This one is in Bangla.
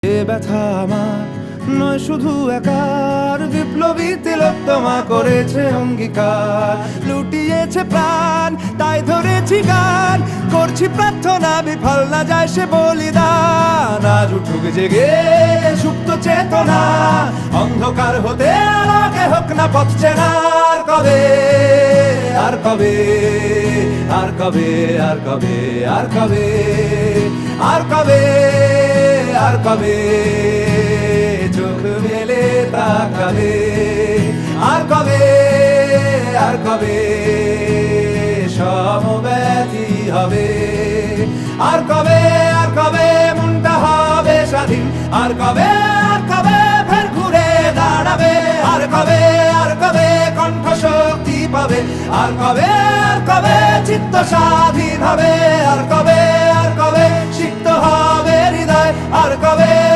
এ ব্যথা আমার নয় শুধু একার, বিপ্লবী তিলোত্তমা করেছে অঙ্গীকার, লুটিয়েছে প্রাণ তাই ধরেছি গান, করছি প্রার্থনা বিফল না যায় সে বলিদান। আজ উঠুক জেগে সুপ্ত চেতনা, অন্ধকার হতে আলোকে হোক না পথ চেনা। আর কবে, আর কবে, আর কবে, আর কবে, আর কবে, আর কবে, আর কবে চোখ মেলে তাকাবে, আর কবে, আর কবে সমব্যথী হবে, আর কবে, আর কবে মনটা হবে স্বাধীন, আর কবে, আর কবে ফের ঘুরে দাঁড়াবে, আর কবে, আর কবে কণ্ঠ শক্তি পাবে, আর কবে, আর কবে চিত্ত স্বাধীন হবে, আর কবে,